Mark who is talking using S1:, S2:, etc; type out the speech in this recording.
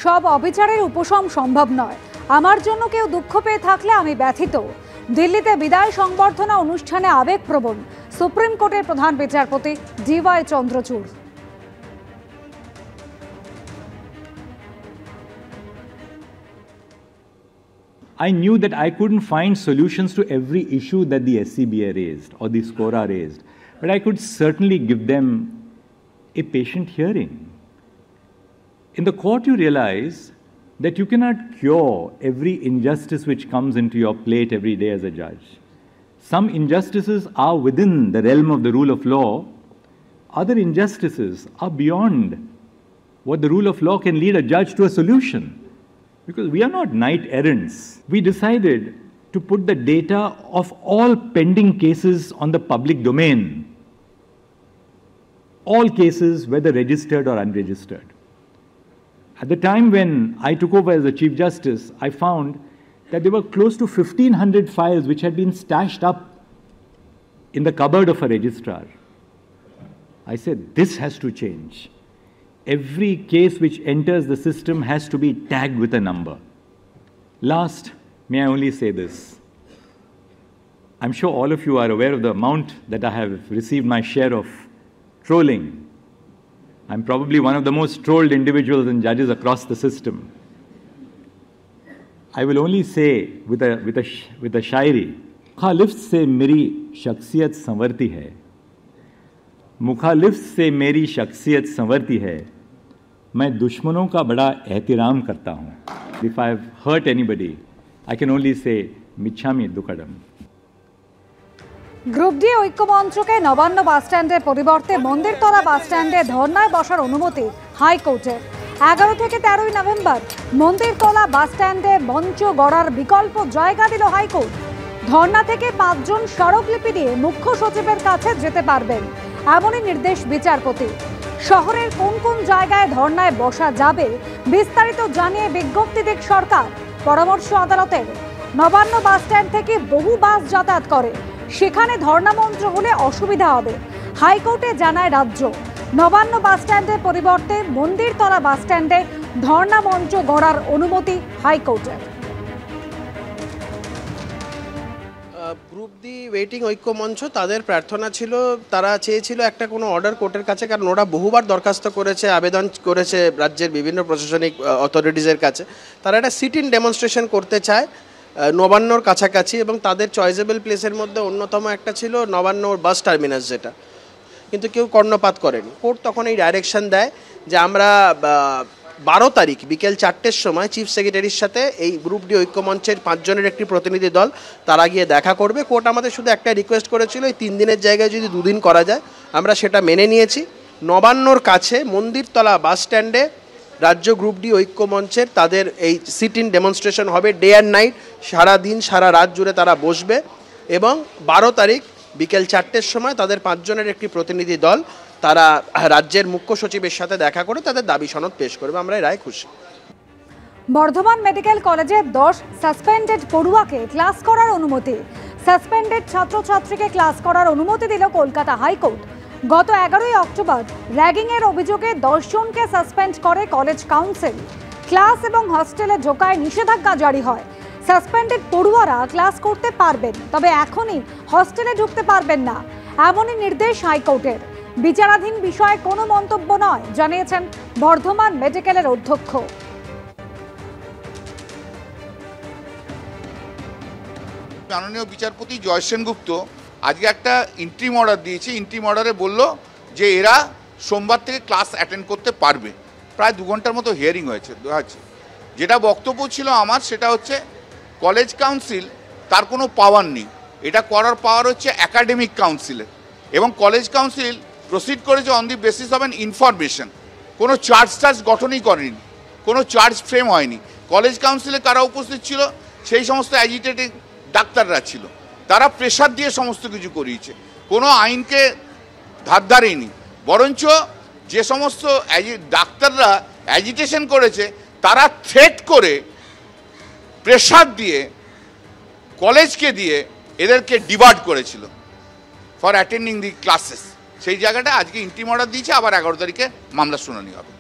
S1: সব অবিচারের উপশম সম্ভব নয়। আমার জন্য কেউ দুঃখ পেয়ে থাকলে আমি ব্যথিত। দিল্লিতে বিদায় সংবর্ধনা অনুষ্ঠানে আবেগপ্রবণ সুপ্রিম কোর্টের প্রধান বিচারপতি DY Chandrachud.
S2: I knew that I couldn't find solutions to every issue that the SCBA raised or the SCORA raised, but I could certainly give them a patient hearing. In the court, you realize that you cannot cure every injustice which comes into your plate every day as a judge. Some injustices are within the realm of the rule of law. Other injustices are beyond what the rule of law can lead a judge to a solution. Because we are not knight errants. We decided to put the data of all pending cases on the public domain. All cases, whether registered or unregistered. At the time when I took over as the Chief Justice, I found that there were close to 1,500 files which had been stashed up in the cupboard of a registrar. I said, this has to change. Every case which enters the system has to be tagged with a number. Last, may I only say this. I'm sure all of you are aware of the amount that I have received my share of trolling. I'm probably one of the most trolled individuals and judges across the system. I will only say with a शायरी, मुखालिफ से मेरी शख्सियत संवरती है, मुखालिफ से मेरी शख्सियत संवरती है, मैं दुश्मनों का बड़ा एहतराम करता हूँ. If I have hurt anybody, I can only say मिच्छामि दुक्कडम.
S1: গ্রুপ ডি ঐক্যমঞ্চকে নবান্ন বাসস্ট্যান্ডের পরিবর্তে মন্দিরতলা বাসস্ট্যান্ডে ধর্নায় বসার অনুমতি হাইকোর্টের। 11 থেকে 13 নভেম্বর মন্দিরতলা বাসস্ট্যান্ডে মঞ্চ গড়ার বিকল্প জায়গা দিল হাইকোর্ট। ধর্না থেকে 5 জন স্মারকলিপি দিয়ে মুখ্য সচিবের কাছে যেতে পারবেন, এমনই নির্দেশ বিচারপতি। শহরের কোন কোন জায়গায় ধর্নায় বসা যাবে বিস্তারিত জানিয়ে বিজ্ঞপ্তি দিক সরকার। পরামর্শ আদালতের। নবান্ন বাসস্ট্যান্ড থেকে বহু বাস যাতায়াত করে, সেখানে ধর্না মঞ্চ হলে অসুবিধা হবে। হাইকোর্টে জানায় রাজ্য, নবান্ন বাসস্ট্যান্ডের পরিবর্তে মন্দিরতলা বাসস্ট্যান্ডে ধর্না মঞ্চ গড়ার অনুমতি হাইকোর্টের।
S3: গ্রুপ ডি ওয়েটিং ঐক্যমঞ্চ তাদের প্রার্থনা ছিল, তারা চেয়েছিল একটা কোনো অর্ডার কোর্টের কাছে, কারণ ওরা বহুবার দরখাস্ত করেছে, আবেদন করেছে রাজ্যের বিভিন্ন প্রশাসনিক অথরিটিসের কাছে। তারা একটা সিট ইন ডেমনস্ট্রেশন করতে চায় নবান্নর কাছাকাছি, এবং তাদের চয়েজেবল প্লেসের মধ্যে অন্যতম একটা ছিল নবান্নর বাস টার্মিনাস, যেটা কিন্তু কেউ কর্ণপাত করেনি। কোর্ট তখন এই ডাইরেকশন দেয় যে আমরা 12 তারিখ বিকেল 4টের সময় চিফ সেক্রেটারির সাথে এই গ্রুপ ডি ঐক্যমঞ্চের 5 জনের একটি প্রতিনিধি দল তারা গিয়ে দেখা করবে। কোর্ট আমাদের শুধু একটা রিকোয়েস্ট করেছিল, এই 3 দিনের জায়গায় যদি 2 দিন করা যায়, আমরা সেটা মেনে নিয়েছি। নবান্নর কাছে মন্দিরতলা বাস স্ট্যান্ডে রাজ্য গ্রুপ ডি ঐক্যমঞ্চের তাদের এই সিট ইন ডেমনস্ট্রেশন হবে, ডে অ্যান্ড নাইট, সারা দিন সারা রাত জুড়ে তারা বসবে। এবং 12 তারিখ বিকেল 4টের সময় তাদের 5 জনের একটি প্রতিনিধি দল তারা রাজ্যের মুখ্য সচিবের সাথে দেখা করে তাদের দাবি সনদ পেশ করবে। আমরা এই রায় খুশি।
S1: বর্ধমান মেডিকেল কলেজে 10 সাসপেন্ডেড পড়ুয়াকে ক্লাস করার অনুমতি। সাসপেন্ডেড ছাত্রছাত্রীকে ক্লাস করার অনুমতি দিল কলকাতা হাইকোর্ট। গত 11ই অক্টোবর র্যাগিংয়ের অভিযোগে 10 জনকে সাসপেন্ড করে কলেজ কাউন্সিল। ক্লাস এবং হস্টেলে ঢোকায় নিষেধাজ্ঞা জারি হয়। সাসপেন্ডেড পড়ুয়ারা ক্লাস করতে পারবেন, তবে এখনই হস্টেলে ঢুকতে পারবেন না, এমনই নির্দেশ হাইকোর্টের। বিচারাধীন বিষয়ে কোনো মন্তব্য নয়, জানিয়েছেন বর্ধমান মেডিকেলের অধ্যক্ষ।
S4: মাননীয় বিচারপতি জয় সেনগুপ্ত আজকে একটা ইন্ট্রিম অর্ডার দিয়েছে। ইন্ট্রিম অর্ডারে বলল যে এরা সোমবার থেকে ক্লাস অ্যাটেন্ড করতে পারবে। প্রায় 2 ঘন্টার মতো হিয়ারিং হয়েছে। যেটা বক্তব্য ছিল আমার, সেটা হচ্ছে কলেজ কাউন্সিল তার কোনো পাওয়ার নেই, এটা করার পাওয়ার হচ্ছে একাডেমিক কাউন্সিলের। এবং কলেজ কাউন্সিল প্রসিড করেছে on the basis of an information, কোনো চার্জ গঠনই করেনি, কোনো চার্জ ফ্রেম হয়নি। কলেজ কাউন্সিলে কারা উপস্থিত ছিল? সেই সমস্ত অ্যাজিটেটিং ডাক্তাররা ছিল, তারা প্রেশার দিয়ে সমস্ত কিছু করিয়েছে, কোনো আইনকে ধার ধারেনি। বরঞ্চ যে সমস্ত ডাক্তাররা অ্যাজিটেশন করেছে তারা থ্রেট করে প্রেশার দিয়ে কলেজকে দিয়ে এদেরকে ডিবার্ট করেছিল ফর অ্যাটেন্ডিং দি ক্লাসেস। সেই জায়গাটা আজকে ইন্টিম অর্ডার দিয়েছে, আবার 11 তারিখে মামলা শুনানি হবে।